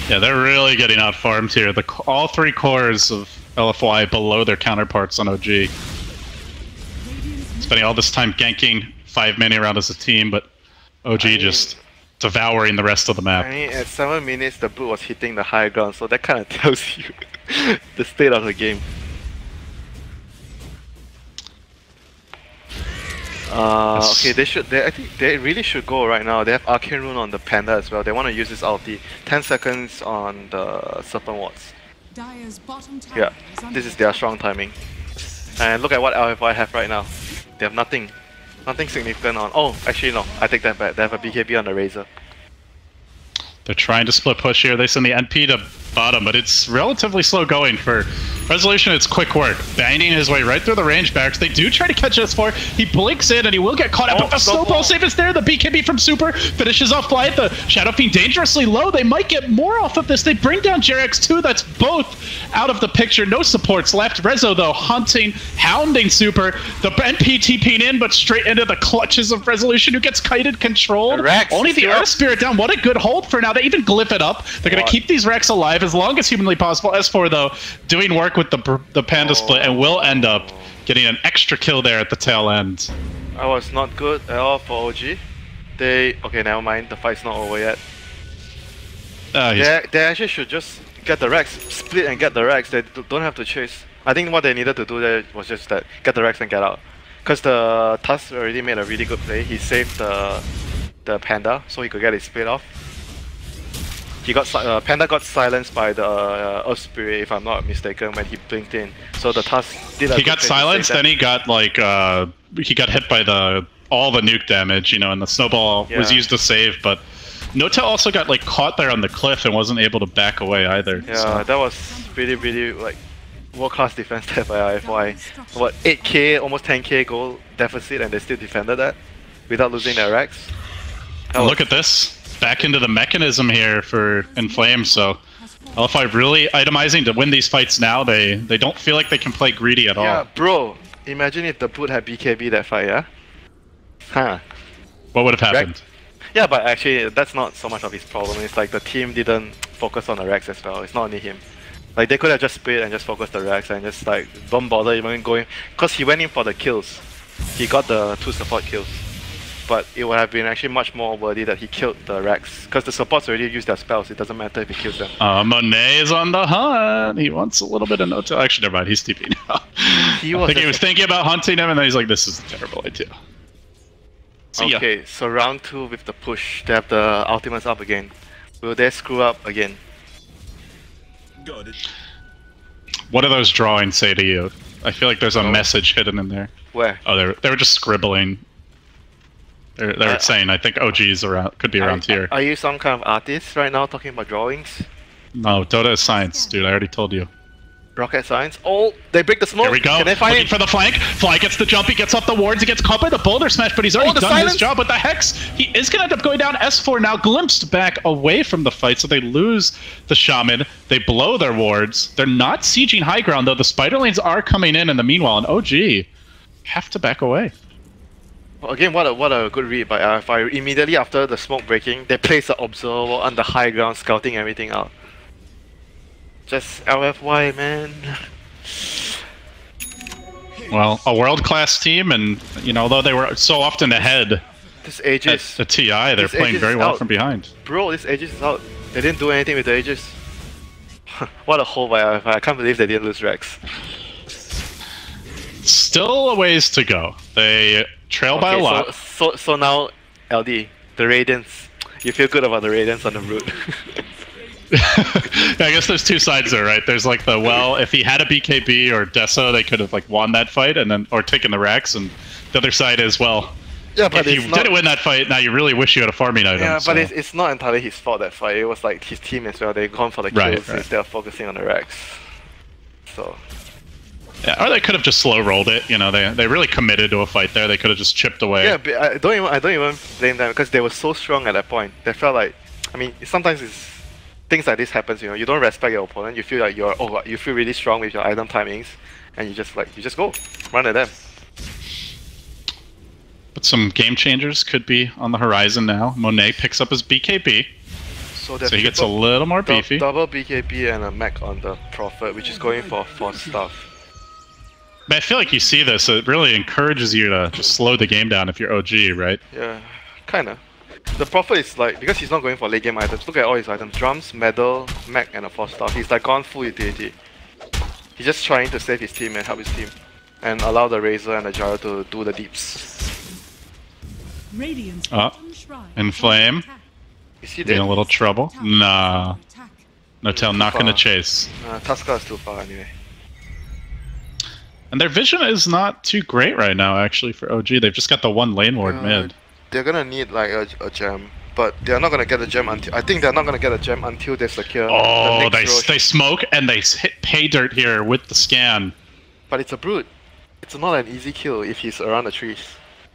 Yeah, they're really getting out farmed here. All 3 cores of LFY below their counterparts on OG. Spending all this time ganking 5 many around as a team, but OG just devouring the rest of the map. I mean, at 7 minutes, the boot was hitting the high ground, so that kind of tells you the state of the game. Okay, I think they really should go right now. They have Arcane Rune on the Panda as well. They want to use this ulti. 10 seconds on the Serpent Wards. Yeah, this is their strong timing. And look at what LFY have right now. They have nothing significant on. Oh, actually no, I take that back. They have a BKB on the Razor. They're trying to split push here. They send the NP to bottom, but it's relatively slow going for Resolution. It's quick work, banging his way right through the range barracks. They do try to catch S4. He blinks in and he will get caught out, but the snowball save is there. The BKB from Super finishes off Blythe. The Shadow Fiend dangerously low. They might get more off of this. They bring down JerX too. That's both out of the picture. No supports left. Rezo though hunting, hounding Super. The NP TP'ing in, but straight into the clutches of Resolution, who gets kited, controlled. Only the Earth Spirit down. What a good hold for now. They even glyph it up. They're going to keep these Rex alive as long as humanly possible. S4 though doing work with the Panda split and will end up getting an extra kill there at the tail end. I was not good at all for OG. Okay, never mind. The fight's not over yet. They actually should just get the Rex, split and get the Rex. They don't have to chase. I think what they needed to do there was just that, get the Rex and get out. Because the Tusk already made a really good play. He saved the Panda so he could get his split off. He got Panda got silenced by the Earth Spirit, if I'm not mistaken, when he blinked in. So the Tusk did. He got silenced, then he got like he got hit by all the nuke damage, you know, and the snowball was used to save. But Nota also got like caught there on the cliff and wasn't able to back away either. Yeah, so. That was really like world-class defense there by LFY. What 8k, almost 10k goal deficit, and they still defended that without losing their Rex. Look at this. Back into the mechanism here for Inflame, so LFY really itemizing to win these fights now. They don't feel like they can play greedy at all. Yeah, bro, imagine if the boot had BKB that fight, yeah? Huh. What would have happened? Yeah, but actually that's not so much of his problem. It's like the team didn't focus on the Rex as well. It's not only him. Like they could have just split and just focused the Rex and just like don't bother even going, because he went in for the kills. He got the 2 support kills. But it would have been actually much more worthy that he killed the Rex, because the supports already used their spells. It doesn't matter if he kills them. Monet is on the hunt. He wants a little bit of Nota. Actually, never mind. He's TP now. I think he was thinking about hunting him, and then he's like, "This is a terrible idea." Okay, so round 2 with the push. They have the ultimates up again. Will they screw up again? Got it. What do those drawings say to you? I feel like there's a message hidden in there. Where? Oh, they were just scribbling. They were saying, I think OG's could be around here. Are you some kind of artist right now talking about drawings? No, Dota is science, dude. I already told you. Rocket science? Oh, they break the smoke! Here we go. Can they find Looking for the flank. Fly gets the jump. He gets off the wards. He gets caught by the boulder smash, but he's already done his job with the Hex. He is going to end up going down. S4 now glimpsed back away from the fight, so they lose the Shaman. They blow their wards. They're not sieging high ground, though. The spider lanes are coming in the meanwhile, and OG have to back away. Well, again, what a good read by LFY. Immediately after the smoke breaking, they place the observer on the high ground, scouting everything out. Just LFY, man. Well, a world-class team, and you know, although they were so often ahead this Aegis, at the TI, they're playing very well from behind. Bro, this Aegis is out. They didn't do anything with the Aegis. What a hole by LFY. I can't believe they didn't lose Rex. Still a ways to go. They trail by a lot. So now, LD, the Radiance. You feel good about the Radiance on the route. Yeah, I guess there's 2 sides there, right? There's like if he had a BKB or Deso, they could have like won that fight or taken the Rex, and the other side is, well, yeah, but if you didn't win that fight, now you really wish you had a farming item. Yeah, but it's not entirely his fault, that fight. It was like his team as well. They've gone for the kills instead of focusing on the Rex. So. Yeah, or they could have just slow rolled it. You know, they really committed to a fight there. They could have just chipped away. Yeah, but I don't even blame them, because they were so strong at that point. They felt like, I mean, sometimes things like this happens. You know, you don't respect your opponent. You feel like you feel really strong with your item timings, and you just go run at them. But some game changers could be on the horizon now. Monet picks up his BKB, so he gets a little more beefy. Double BKB and a mech on the Prophet, which is going for stuff. But I feel like you see this, it really encourages you to just slow the game down if you're OG, right? Yeah, kinda. The Prophet is like, because he's not going for late game items, look at all his items. Drums, medal, mech and a 4-star. He's like gone full utility. He's just trying to save his team and help his team. And allow the Razor and the Gyro to do the deeps. Inflame. Is he dead? In a little trouble. Nah. No-Tail not gonna chase. Tusker is too far anyway. And their vision is not too great right now, actually, for OG. They've just got the one lane ward mid. They're gonna need like a gem, but they're not gonna get a gem until. I think they're not gonna get a gem until they secure. Oh, they smoke and they hit pay dirt here with the scan. But it's a brute. It's not an easy kill if he's around the trees.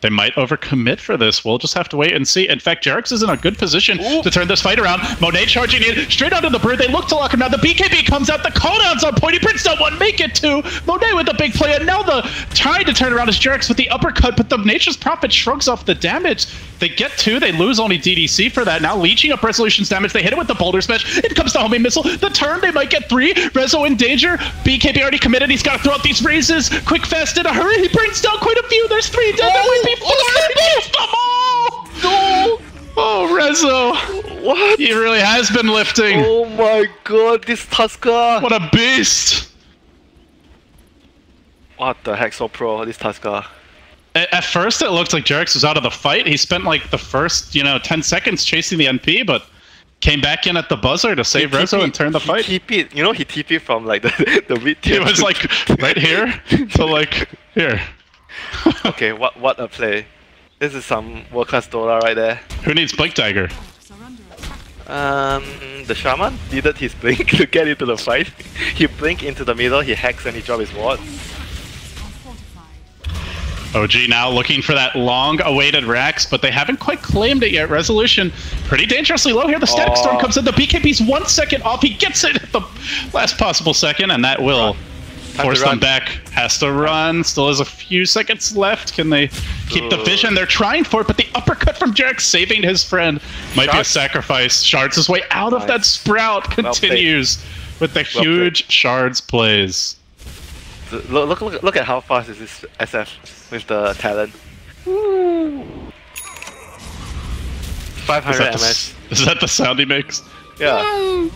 They might overcommit for this. We'll just have to wait and see. In fact, Jarex is in a good position to turn this fight around. Monet charging in straight onto the bird. They look to lock him down. The BKB comes out. The cooldown's on point. He brings that one. Make it two. Monet with a big play. And now the trying to turn around is Jarex with the uppercut. But the Nature's Prophet shrugs off the damage. They get two. They lose only DDC for that. Now leeching up Resolution's damage. They hit it with the Boulder Smash. It comes the homing missile. The turn. They might get three. Rezo in danger. BKB already committed. He's got to throw out these raises. Quick, fast, in a hurry. He brings down quite a few. There's three dead. There might be four. No! Oh, Rezo! What? He really has been lifting. Oh my god, this Tusker! What a beast! What the heck, so pro, this Tusker. At first, it looked like Jarex was out of the fight. He spent like the first, 10 seconds chasing the NP, but came back in at the buzzer to save Rezo and turn the fight. He TP'd from like the mid tier. He was like right here to like here. Okay, what a play. This is some world-class Dota right there. Who needs Blink Dagger? The Shaman needed his blink to get into the fight. He blinked into the middle, he hacks and he dropped his ward. OG now looking for that long-awaited Rax, but they haven't quite claimed it yet. Resolution pretty dangerously low here. The Static Storm comes in. The BKB's 1 second off. He gets it at the last possible second, and that will force them back. Has to run. Still has a few seconds left. Can they keep the vision? They're trying for it, but the uppercut from Jarex saving his friend might be a sacrifice. Shards his way out of that Sprout. Continues with the huge Shards plays. Look at how fast is this SF with the talent. Woo. 500 MS. Is that the sound he makes? Yeah.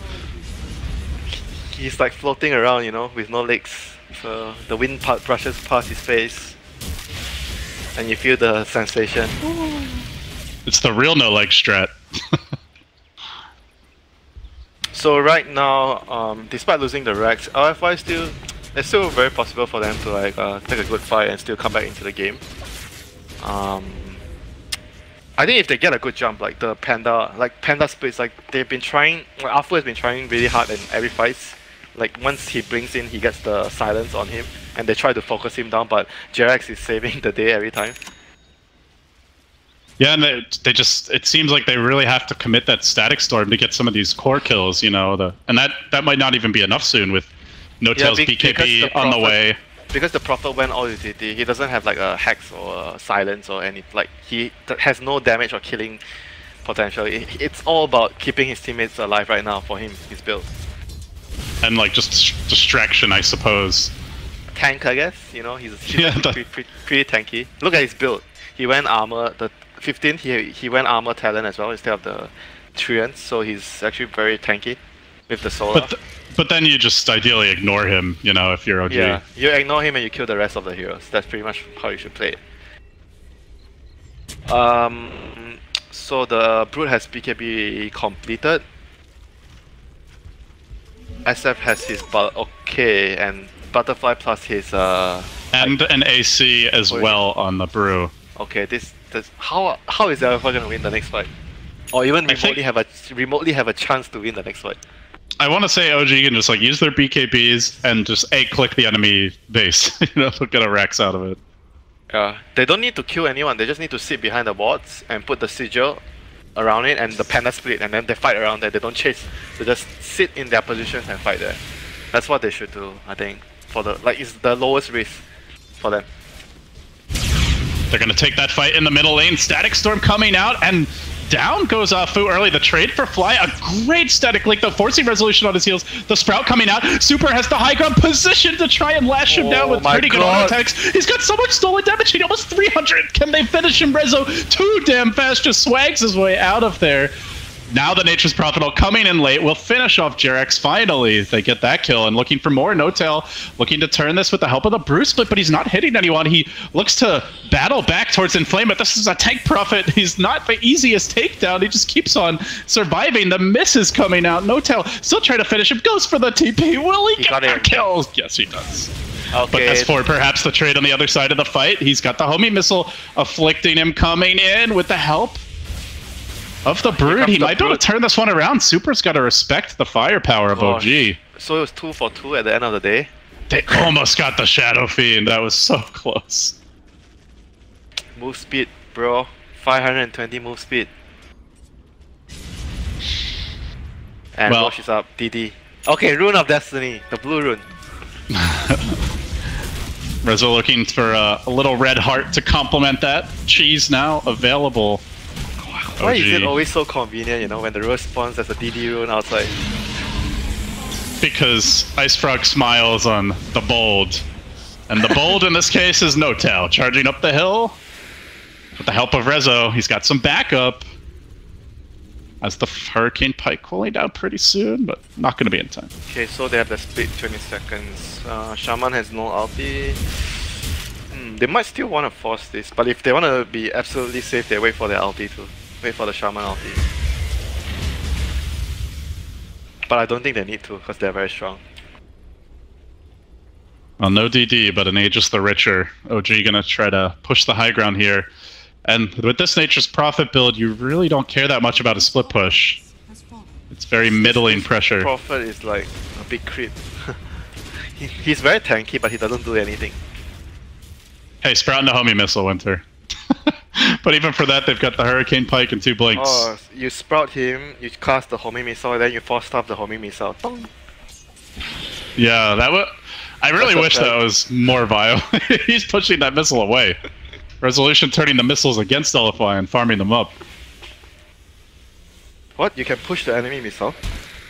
He's like floating around, with no legs. So the wind brushes past his face, and you feel the sensation. It's the real no leg strat. So right now, despite losing the Rex, LFY it's still very possible for them to like take a good fight and still come back into the game. I think if they get a good jump, like the Panda splits, like they've been trying. Alpha has been trying really hard in every fight. Like once he brings in, he gets the silence on him, and they try to focus him down. But Jarex is saving the day every time. Yeah, and they just, it seems like they really have to commit that Static Storm to get some of these core kills, and that might not even be enough soon with No-Tail's BKB on the way. Because the Prophet went all utility, he doesn't have like a Hex or a Silence or any, like he has no damage or killing potential. It's all about keeping his teammates alive right now for him, his build. And like just distraction, I suppose. Tank, I guess, he's pretty tanky. Look at his build. He went armor, the 15th he went armor talent as well instead of the Treants, so he's actually very tanky with the solar. But then you just ideally ignore him, if you're OG. Yeah, you ignore him and you kill the rest of the heroes. That's pretty much how you should play it. So the Brute has BKB completed. SF has his and Butterfly plus his and an AC as well on the Brew. Okay, this how is LFY gonna win the next fight? Or even remotely have a chance to win the next fight? I want to say OG can just use their BKBs and just click the enemy base. They'll get a Rex out of it. Yeah, they don't need to kill anyone. They just need to sit behind the wards and put the sigil around it and the Panda split, and then they fight around there. They don't chase. They just sit in their positions and fight there. That's what they should do, I think. For the it's the lowest risk for them. They're going to take that fight in the middle lane. Static Storm coming out, and down goes Fu early. The trade for Fly, a great static link, though, forcing Resolution on his heels. The Sprout coming out. Super has the high ground position to try and lash him down with pretty good auto attacks. He's got so much stolen damage, he almost 300. Can they finish him? Rezo too damn fast, just swags his way out of there. Now the Nature's Prophet coming in late will finish off Jerax finally. They get that kill and looking for more. No-Tail looking to turn this with the help of the Bruce Split, but he's not hitting anyone. He looks to battle back towards Inflame, but this is a tank Prophet. He's not the easiest takedown. He just keeps on surviving. The miss is coming out. No-Tail still trying to finish him. Goes for the TP. Will he get the kills? Yes, he does. Okay. But as for perhaps the trade on the other side of the fight, he's got the homie missile afflicting him coming in with the help of the Brood. He might be able to turn this one around. Super's got to respect the firepower of OG. So it was 2 for 2 at the end of the day. They almost got the Shadow Fiend. That was so close. Move speed, bro. 520 move speed. And Rosh is up. DD. Okay, Rune of Destiny. The blue rune. Rezo looking for a little red heart to complement that. Cheese now available. Why is it always so convenient, you know, when the rose spawns as a DD rune outside? Because Ice Frog smiles on the bold. And the bold in this case is No-Tail, charging up the hill. With the help of Rezo, he's got some backup. As the Hurricane Pike cooling down pretty soon, but not going to be in time. Okay, so they have the split 20 seconds. Shaman has no ulti. They might still want to force this, but if they want to be absolutely safe, they wait for their ulti too. Wait for the Shaman ulti. But I don't think they need to, because they're very strong. Well, no DD, but an Aegis the Richer. OG gonna try to push the high ground here. And with this Nature's Prophet build, you really don't care that much about a split push. It's very middling pressure. Prophet is like a big creep. He's very tanky, but he doesn't do anything. Hey, Sprout and the homie missile, Winter. But even for that, they've got the Hurricane Pike and 2 blinks. Oh, you sprout him, you cast the homie missile, and then you force stop the homie missile. Dong. Yeah, that was. I really wish that was more viable. He's pushing that missile away. Resolution turning the missiles against LFY and farming them up. What? You can push the enemy missile?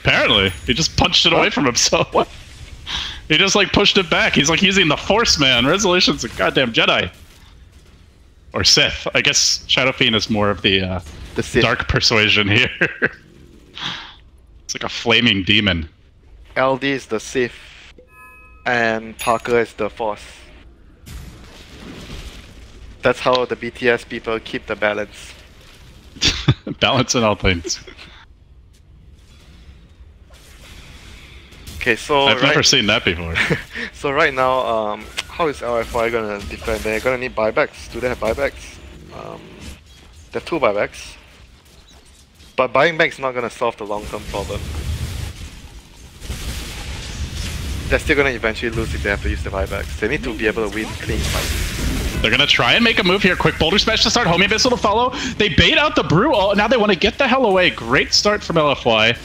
Apparently, he just punched it away from himself. What? He just like pushed it back. He's like using the Force, man. Resolution's a goddamn Jedi. Or Sith. I guess Shadow Fiend is more of the dark persuasion here. It's like a flaming demon. LD is the Sith, and Parker is the Force. That's how the BTS people keep the balance. Balance in all things. Okay, so I've never seen that before. So right now, how is LFY gonna defend? They're gonna need buybacks. Do they have buybacks? They have 2 buybacks. But buying back is not gonna solve the long-term problem. They're still gonna eventually lose if they have to use the buybacks. They need to be able to win clean fights. They're gonna try and make a move here. Quick boulder smash to start. Homie missile to follow. They bait out the brew. Oh, now they want to get the hell away. Great start from LFY.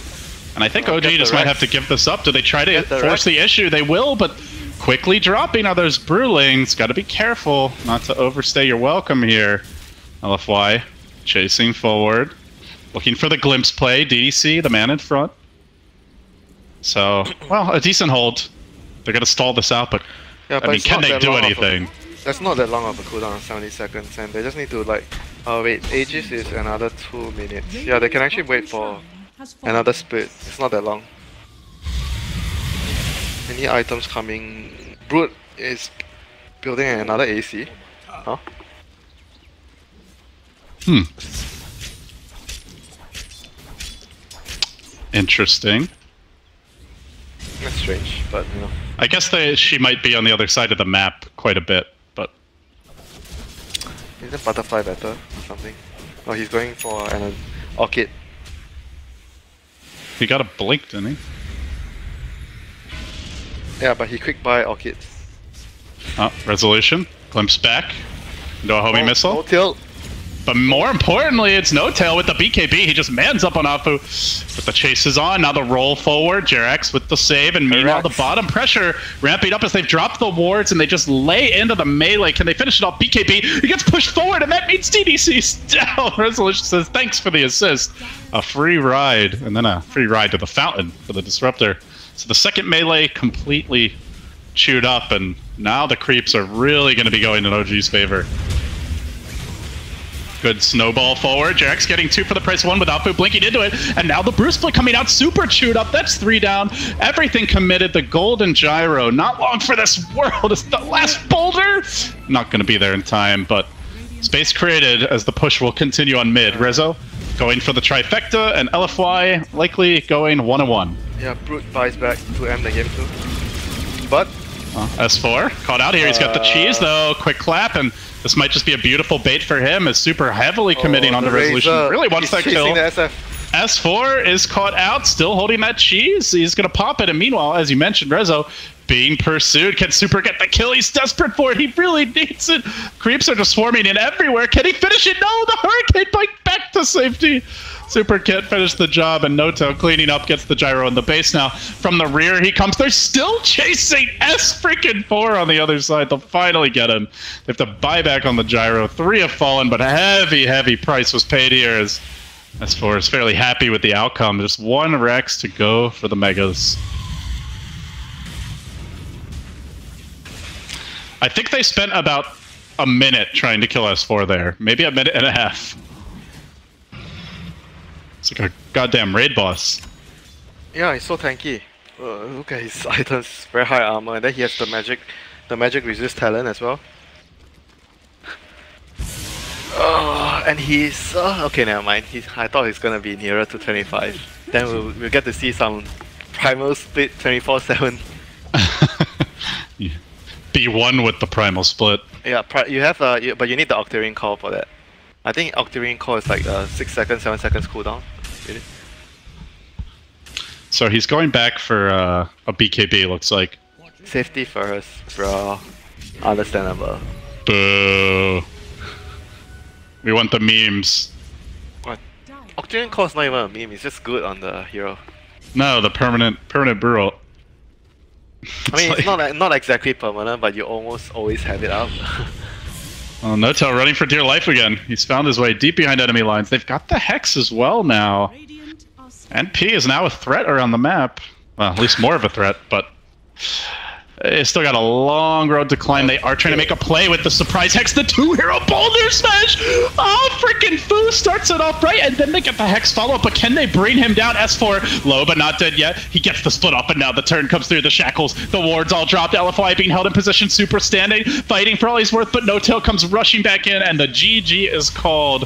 And I think OG just might have to give this up. Do they try to force the issue? They will, but quickly dropping. Now there's Brewlings. Got to be careful not to overstay your welcome here. LFY chasing forward. Looking for the glimpse play. DDC, the man in front. So, well, a decent hold. They're going to stall this out, but, yeah, I mean, can they do anything? That's not that long of a cooldown, 70 seconds, and they just need to like... Oh wait, Aegis is another 2 minutes. Yeah, they can actually wait for another split. It's not that long. Any items coming? Brood is building another AC. Huh? Interesting. That's strange, but you know. I guess she might be on the other side of the map quite a bit, but... Isn't Butterfly better or something? Oh, he's going for an Orchid. He got a blink, didn't he? Yeah, but he quick buy Orchids. Oh, Resolution. Glimpse back. Into a homie missile. No tilt. But more importantly, it's No Tail with the BKB. He just mans up on Afu. But the chase is on. Now the roll forward. Jerax with the save. And meanwhile, the bottom pressure ramping up as they've dropped the wards and they just lay into the melee. Can they finish it off? BKB, he gets pushed forward, and that means TDC's down. Resolution says, thanks for the assist. A free ride, and then a free ride to the fountain for the Disruptor. So the second melee completely chewed up, and now the creeps are really going to be going in OG's favor. Good snowball forward. Jerax getting 2 for the price of 1 with Afu blinking into it. And now the Bruce split coming out super chewed up. That's 3 down. Everything committed. The golden gyro. Not long for this world. It's the last boulder. Not going to be there in time, but space created as the push will continue on mid. Rezo going for the trifecta, and LFY likely going 1-1. Yeah, Brute buys back to end the game too. But S4 caught out here. He's got the cheese though. Quick clap, and this might just be a beautiful bait for him. Is super heavily committing on the resolution. Really wants that kill. S4 is caught out, still holding that cheese. He's gonna pop it, and meanwhile, as you mentioned, Rezo being pursued. Can Super get the kill? He's desperate for it. He really needs it. Creeps are just swarming in everywhere. Can he finish it? No, the Hurricane bike back to safety. Super can't finish the job, and Noto cleaning up gets the gyro in the base now. From the rear he comes. They're still chasing S4 on the other side. They'll finally get him. They have to buy back on the gyro. 3 have fallen, but heavy price was paid here as S4 is fairly happy with the outcome. Just 1 Rex to go for the Megas. I think they spent about a minute trying to kill S4 there. Maybe a minute and a half. It's like a goddamn raid boss. Yeah, he's so tanky. Look at his items, very high armor, and then he has the magic resist talent as well. And he's okay. Never mind. I thought he's gonna be nearer to 25. Then we'll get to see some primal split 24/7. Yeah. B1 with the primal split. Yeah, you have but you need the Octarine Call for that. I think Octarine Call is like 6 seconds, 7 seconds cooldown. Really? So he's going back for a BKB, looks like. Safety first, bro. Understandable. Boo. We want the memes. What? Octarine Call is not even a meme, it's just good on the hero. No, the permanent brutal. I mean, it's not exactly permanent, but you almost always have it up. Well, Notel running for dear life again. He's found his way deep behind enemy lines. They've got the Hex as well now. NP is now a threat around the map. Well, at least more of a threat, but it's still got a long road to climb. They are trying to make a play with the surprise Hex, the 2-hero boulder smash! Oh, freaking Foo starts it off right, and then they get the Hex follow-up, but can they bring him down? S4, low but not dead yet. He gets the split off, and now the turn comes through the shackles. The wards all dropped. LFY being held in position, Super standing, fighting for all he's worth, but No Tail comes rushing back in, and the GG is called.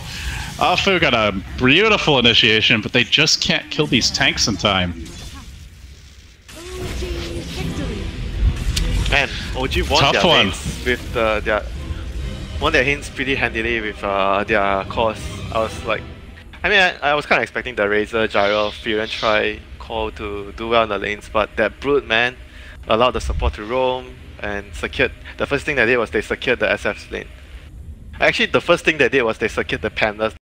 Afu got a beautiful initiation, but they just can't kill these tanks in time. Man, OG won their hints with won their hints pretty handily with their cores. I was like, I mean, I was kind of expecting the Razor, Gyro, Fury, and Try call to do well in the lanes, but that Brute, man, allowed the support to roam and secured. The first thing they did was they secured the SF's lane. Actually, the first thing they did was they secured the Pandas.